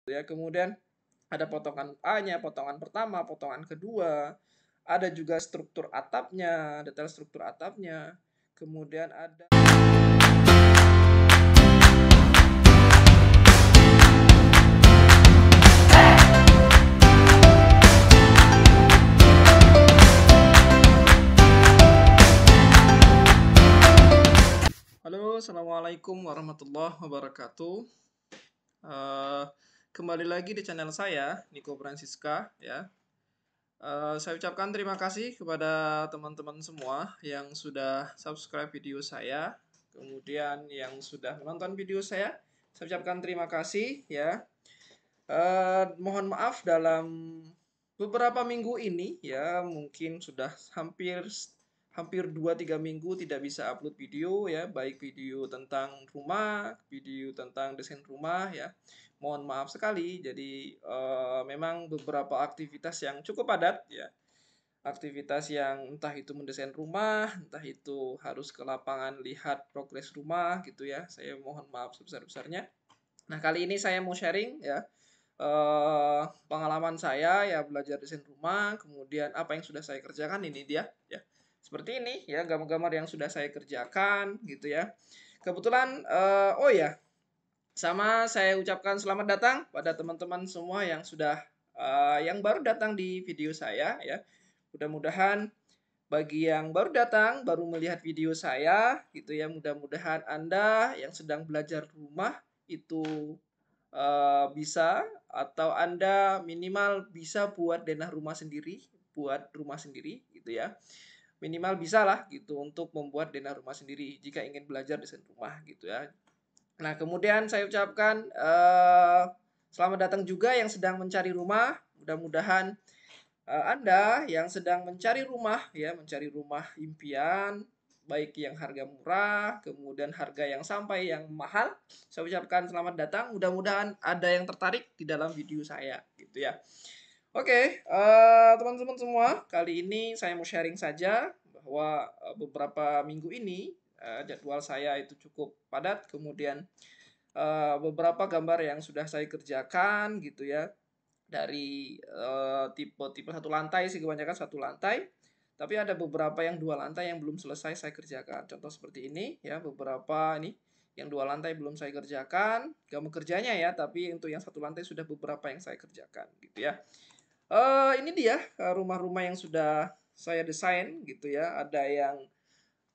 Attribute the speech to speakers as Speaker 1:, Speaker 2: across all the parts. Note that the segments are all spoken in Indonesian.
Speaker 1: ya. Kemudian ada potongan A-nya, potongan pertama, potongan kedua. Ada juga struktur atapnya, detail struktur atapnya. Kemudian ada Halo, assalamualaikum warahmatullahi wabarakatuh. Eh, Kembali lagi di channel saya, Niko Francisca, ya. Saya ucapkan terima kasih kepada teman-teman semua yang sudah subscribe video saya, kemudian yang sudah menonton video saya. Saya ucapkan terima kasih, ya. Mohon maaf dalam beberapa minggu ini, ya, mungkin sudah hampir 2-3 minggu tidak bisa upload video, ya, baik video tentang rumah, video tentang desain rumah, ya. Mohon maaf sekali. Jadi memang beberapa aktivitas yang cukup padat, ya. Aktivitas yang entah itu mendesain rumah, entah itu harus ke lapangan lihat progres rumah gitu, ya. Saya mohon maaf sebesar-besarnya. Nah, kali ini saya mau sharing, ya, pengalaman saya, ya, belajar desain rumah, kemudian apa yang sudah saya kerjakan. Ini dia, ya. Seperti ini, ya, gambar-gambar yang sudah saya kerjakan gitu, ya. Kebetulan oh ya, sama saya ucapkan selamat datang pada teman-teman semua yang sudah yang baru datang di video saya, ya. Mudah-mudahan bagi yang baru datang, baru melihat video saya gitu, ya, mudah-mudahan Anda yang sedang belajar rumah itu bisa, atau Anda minimal bisa buat denah rumah sendiri, buat rumah sendiri gitu, ya. Minimal bisa lah gitu untuk membuat denah rumah sendiri jika ingin belajar desain rumah gitu, ya. Nah, kemudian saya ucapkan selamat datang juga yang sedang mencari rumah. Mudah-mudahan Anda yang sedang mencari rumah, ya, mencari rumah impian, baik yang harga murah, kemudian harga yang sampai yang mahal, saya ucapkan selamat datang. Mudah-mudahan ada yang tertarik di dalam video saya, gitu, ya. Oke, teman-teman semua, kali ini saya mau sharing saja bahwa beberapa minggu ini jadwal saya itu cukup padat, kemudian beberapa gambar yang sudah saya kerjakan gitu, ya, dari tipe satu lantai sih, kebanyakan satu lantai, tapi ada beberapa yang 2 lantai yang belum selesai saya kerjakan. Contoh seperti ini, ya, beberapa ini yang 2 lantai belum saya kerjakan gambar kerjanya, ya, tapi untuk yang 1 lantai sudah beberapa yang saya kerjakan gitu, ya. Ini dia rumah-rumah yang sudah saya desain gitu, ya. Ada yang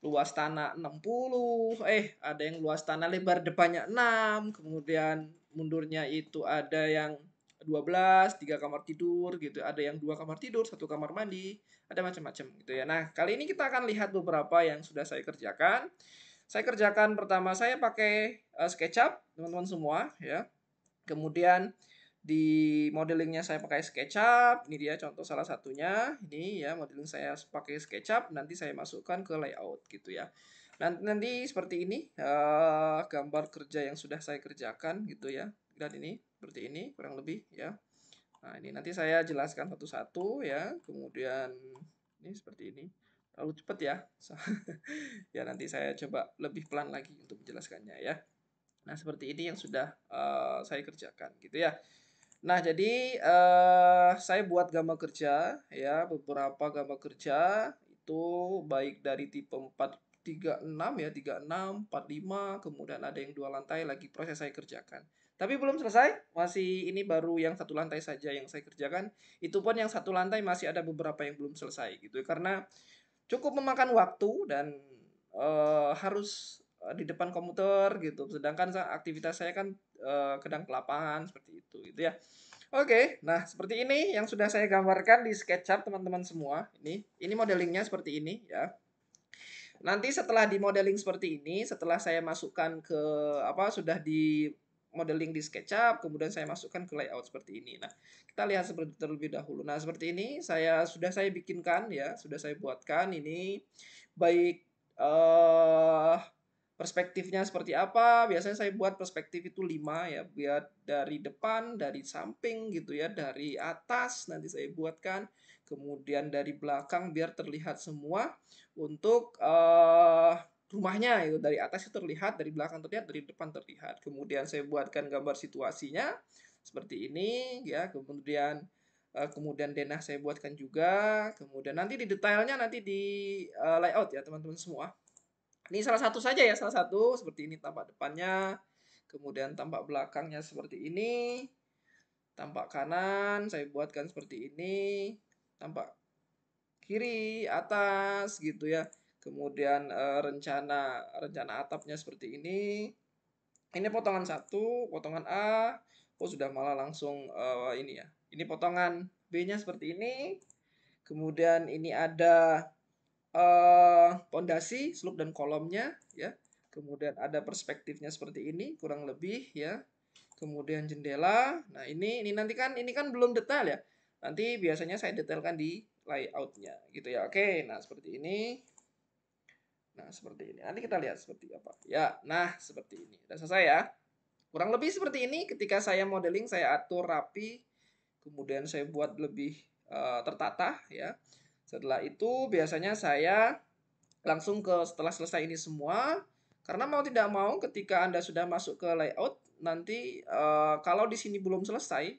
Speaker 1: luas tanah 60, ada yang luas tanah lebar depannya 6, kemudian mundurnya itu ada yang 12, 3 kamar tidur gitu, ada yang 2 kamar tidur, 1 kamar mandi, ada macam-macam gitu, ya. Nah, kali ini kita akan lihat beberapa yang sudah saya kerjakan. Saya kerjakan pertama saya pakai SketchUp, teman-teman semua, ya. Kemudian di modelingnya saya pakai SketchUp. Ini dia contoh salah satunya. Ini, ya, modeling saya pakai SketchUp. Nanti saya masukkan ke layout gitu, ya. Nanti seperti ini gambar kerja yang sudah saya kerjakan gitu, ya. Dan ini seperti ini kurang lebih, ya. Nah, ini nanti saya jelaskan satu-satu, ya. Kemudian ini seperti ini. Terlalu cepat, ya. Ya, nanti saya coba lebih pelan lagi untuk menjelaskannya, ya. Nah, seperti ini yang sudah saya kerjakan gitu, ya. Nah, jadi saya buat gambar kerja, ya, beberapa gambar kerja itu baik dari tipe 436, ya, 36, 45, kemudian ada yang 2 lantai lagi proses saya kerjakan. Tapi belum selesai, masih ini baru yang 1 lantai saja yang saya kerjakan. Itu pun yang 1 lantai masih ada beberapa yang belum selesai gitu, karena cukup memakan waktu dan harus di depan komputer gitu. Sedangkan aktivitas saya kan kadang ke lapangan seperti itu gitu, ya. Oke, nah seperti ini yang sudah saya gambarkan di SketchUp teman-teman semua. Ini modelingnya seperti ini, ya. Nanti setelah di modeling seperti ini, setelah saya masukkan ke sudah di modeling di SketchUp, kemudian saya masukkan ke layout seperti ini. Nah, kita lihat seperti terlebih dahulu. Nah, seperti ini sudah saya bikinkan, ya, sudah saya buatkan ini baik perspektifnya seperti apa. Biasanya saya buat perspektif itu 5, ya, biar dari depan, dari samping gitu, ya, dari atas nanti saya buatkan, kemudian dari belakang biar terlihat semua untuk rumahnya itu dari atas itu terlihat, dari belakang terlihat, dari depan terlihat. Kemudian saya buatkan gambar situasinya, seperti ini ya. Kemudian denah saya buatkan juga. Kemudian nanti di detailnya nanti di layout ya teman-teman semua. Ini salah satu saja ya, salah satu seperti ini tampak depannya. Kemudian tampak belakangnya seperti ini. Tampak kanan saya buatkan seperti ini. Tampak kiri, atas gitu ya. Kemudian rencana atapnya seperti ini. Ini potongan satu, potongan A. Oh sudah malah langsung ini ya. Ini potongan B-nya seperti ini. Kemudian ini ada pondasi, slope dan kolomnya ya. Kemudian ada perspektifnya seperti ini kurang lebih ya. Kemudian jendela. Nah, ini nanti kan ini kan belum detail ya. Nanti biasanya saya detailkan di layoutnya gitu ya. Oke, nah seperti ini. Nah, seperti ini. Nanti kita lihat seperti apa. Ya, nah seperti ini. Udah selesai ya. Kurang lebih seperti ini ketika saya modeling saya atur rapi. Kemudian saya buat lebih tertata ya. Setelah itu biasanya saya langsung ke setelah selesai ini semua, karena mau tidak mau ketika Anda sudah masuk ke layout nanti kalau di sini belum selesai,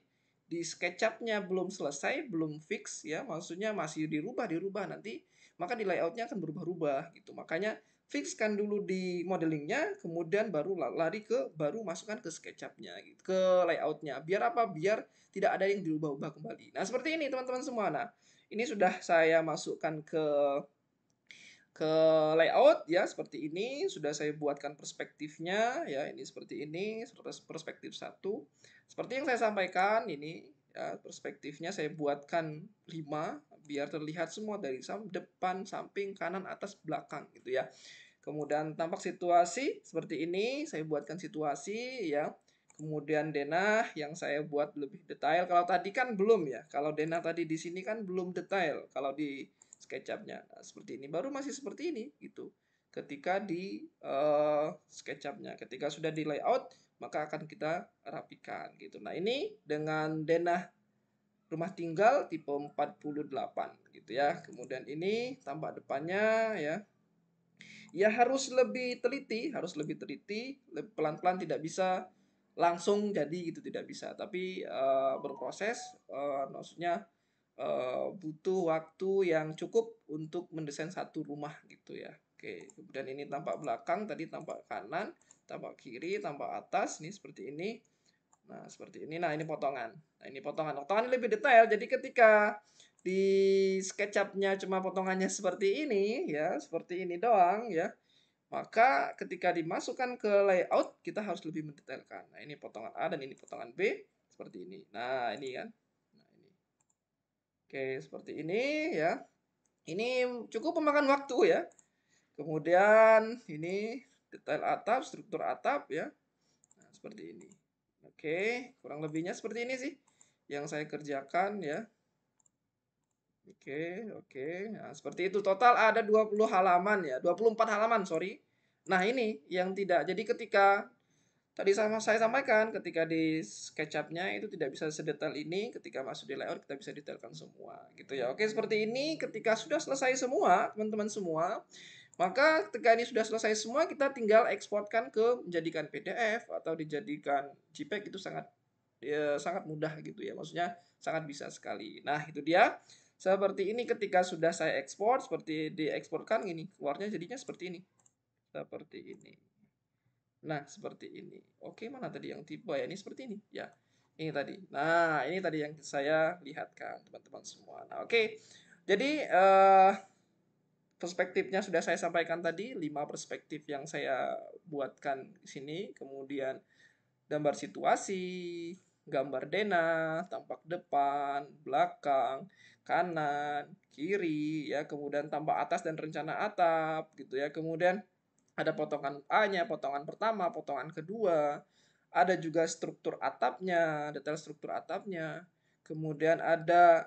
Speaker 1: di SketchUp-nya belum selesai, belum fix ya, maksudnya masih dirubah nanti, maka di layout-nya akan berubah-ubah gitu. Makanya fixkan dulu di modelingnya, kemudian baru lari ke baru masukkan ke SketchUp-nya gitu, ke layout-nya. Biar apa? Biar tidak ada yang dirubah-ubah kembali. Nah, seperti ini teman-teman semua. Nah, ini sudah saya masukkan ke layout ya seperti ini. Sudah saya buatkan perspektifnya ya, ini seperti ini, perspektif satu seperti yang saya sampaikan ini ya. Perspektifnya saya buatkan 5 biar terlihat semua dari depan, samping, kanan, atas, belakang gitu ya. Kemudian tampak situasi seperti ini, saya buatkan situasi ya. Kemudian denah yang saya buat lebih detail. Kalau tadi kan belum ya. Kalau denah tadi di sini kan belum detail. Kalau di SketchUp-nya nah, seperti ini, baru masih seperti ini gitu. Ketika di SketchUp-nya, ketika sudah di layout, maka akan kita rapikan gitu. Nah, ini dengan denah rumah tinggal tipe 48 gitu ya. Kemudian ini tampak depannya ya. Ya harus lebih teliti, pelan-pelan, tidak bisa langsung jadi gitu, tidak bisa. Tapi berproses, maksudnya butuh waktu yang cukup untuk mendesain satu rumah gitu ya. Oke, kemudian ini tampak belakang, tadi tampak kanan, tampak kiri, tampak atas, nih seperti ini. Nah, seperti ini. Nah, ini potongan. Nah, ini potongan. Potongan ini lebih detail. Jadi ketika di SketchUp-nya cuma potongannya seperti ini ya, seperti ini doang ya. Maka ketika dimasukkan ke layout kita harus lebih mendetailkan. Nah, ini potongan A dan ini potongan B seperti ini. Nah, ini kan. Nah, ini. Oke, seperti ini ya. Ini cukup memakan waktu ya. Kemudian ini detail atap, struktur atap ya. Nah, seperti ini. Oke, kurang lebihnya seperti ini sih yang saya kerjakan ya. Oke. Nah, seperti itu. Total ada 20 halaman ya, 24 halaman, sorry. Nah, ini yang tidak. Jadi ketika tadi saya sampaikan, ketika di SketchUp-nya itu tidak bisa sedetail ini, ketika masuk di layout kita bisa detailkan semua gitu ya. Oke, seperti ini ketika sudah selesai semua, teman-teman semua, maka ketika ini sudah selesai semua, kita tinggal eksporkan ke menjadikan PDF atau dijadikan JPEG itu sangat mudah gitu ya. Maksudnya sangat bisa sekali. Nah, itu dia. Seperti ini ketika sudah saya ekspor, seperti dieksporkan ini, keluarnya jadinya seperti ini. Seperti ini. Nah, seperti ini. Oke, mana tadi yang tipe ya? Ini seperti ini. Ya, ini tadi. Nah, ini tadi yang saya lihatkan, teman-teman semua. Nah, oke. Jadi, perspektifnya sudah saya sampaikan tadi, 5 perspektif yang saya buatkan di sini. Kemudian gambar situasi, gambar denah, tampak depan, belakang, kanan, kiri, ya, kemudian tampak atas dan rencana atap, gitu ya. Kemudian ada potongan A-nya, potongan pertama, potongan kedua, ada juga struktur atapnya, detail struktur atapnya, kemudian ada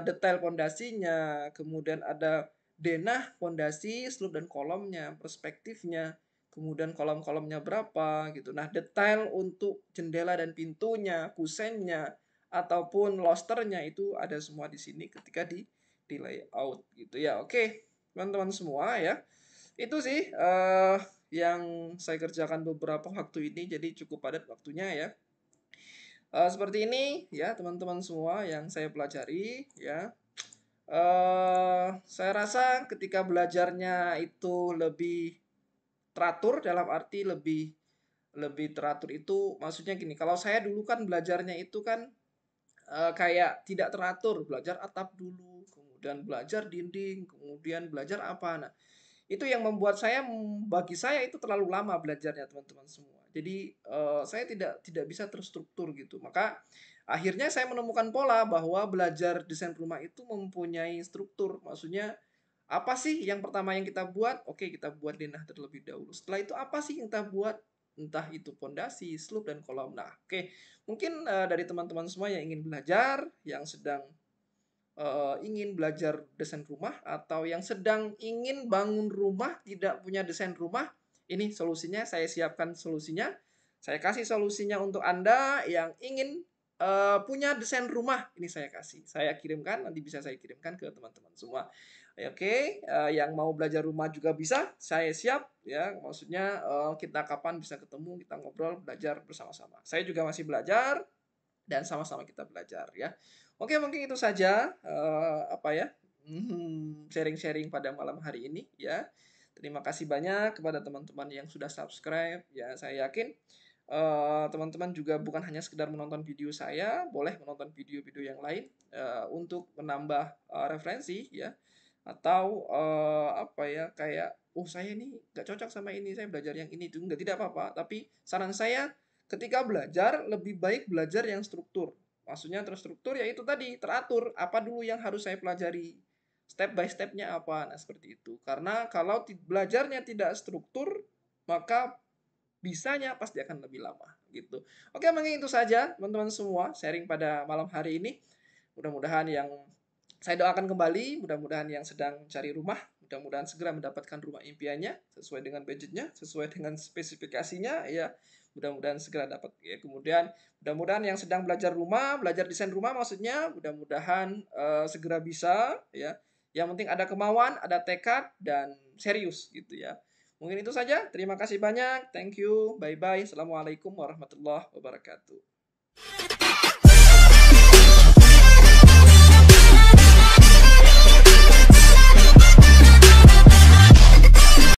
Speaker 1: detail pondasinya, kemudian ada denah, pondasi, slope dan kolomnya, perspektifnya, kemudian kolom-kolomnya berapa gitu. Nah, detail untuk jendela dan pintunya, kusennya, ataupun losternya itu ada semua di sini ketika di layout gitu ya. Oke, teman-teman semua ya. Itu sih yang saya kerjakan beberapa waktu ini, jadi cukup padat waktunya ya. Seperti ini ya teman-teman semua yang saya pelajari ya. Saya rasa ketika belajarnya itu lebih teratur, dalam arti lebih lebih teratur itu maksudnya gini, kalau saya dulu kan belajarnya itu kan kayak tidak teratur, belajar atap dulu, kemudian belajar dinding, kemudian belajar apa. Nah, itu yang membuat saya bagi saya itu terlalu lama belajarnya teman-teman semua. Jadi saya tidak bisa terstruktur gitu. Maka akhirnya saya menemukan pola bahwa belajar desain rumah itu mempunyai struktur. Maksudnya apa sih yang pertama yang kita buat? Oke, kita buat denah terlebih dahulu. Setelah itu apa sih yang kita buat? Entah itu pondasi, slope dan kolom. Nah, oke. Mungkin dari teman-teman semua yang ingin belajar, yang sedang ingin belajar desain rumah atau yang sedang ingin bangun rumah tidak punya desain rumah, ini solusinya, saya siapkan solusinya. Saya kasih solusinya untuk Anda yang ingin punya desain rumah, ini saya kasih. Saya kirimkan, nanti bisa saya kirimkan ke teman-teman semua. Oke, yang mau belajar rumah juga bisa, saya siap ya. Maksudnya kita kapan bisa ketemu, kita ngobrol, belajar bersama-sama. Saya juga masih belajar dan sama-sama kita belajar ya. Oke, mungkin itu saja apa ya? Sharing-sharing pada malam hari ini ya. Terima kasih banyak kepada teman-teman yang sudah subscribe ya. Saya yakin teman-teman juga bukan hanya sekedar menonton video saya, boleh menonton video-video yang lain untuk menambah referensi ya. Atau apa ya, kayak oh saya ini nggak cocok sama ini, saya belajar yang ini itu enggak, tidak apa-apa. Tapi saran saya ketika belajar lebih baik belajar yang struktur. Maksudnya terstruktur ya itu tadi, teratur. Apa dulu yang harus saya pelajari? Step by step-nya apa? Nah, seperti itu. Karena kalau belajarnya tidak struktur, maka bisanya pasti akan lebih lama gitu. Oke, mungkin itu saja teman-teman semua sharing pada malam hari ini. Mudah-mudahan yang saya doakan kembali, mudah-mudahan yang sedang cari rumah, mudah-mudahan segera mendapatkan rumah impiannya sesuai dengan budgetnya, sesuai dengan spesifikasinya ya. Mudah-mudahan segera dapat ya. Kemudian mudah-mudahan yang sedang belajar rumah, belajar desain rumah maksudnya, mudah-mudahan segera bisa ya. Yang penting ada kemauan, ada tekad dan serius gitu ya. Mungkin itu saja. Terima kasih banyak. Thank you. Bye bye. Assalamualaikum warahmatullahi wabarakatuh.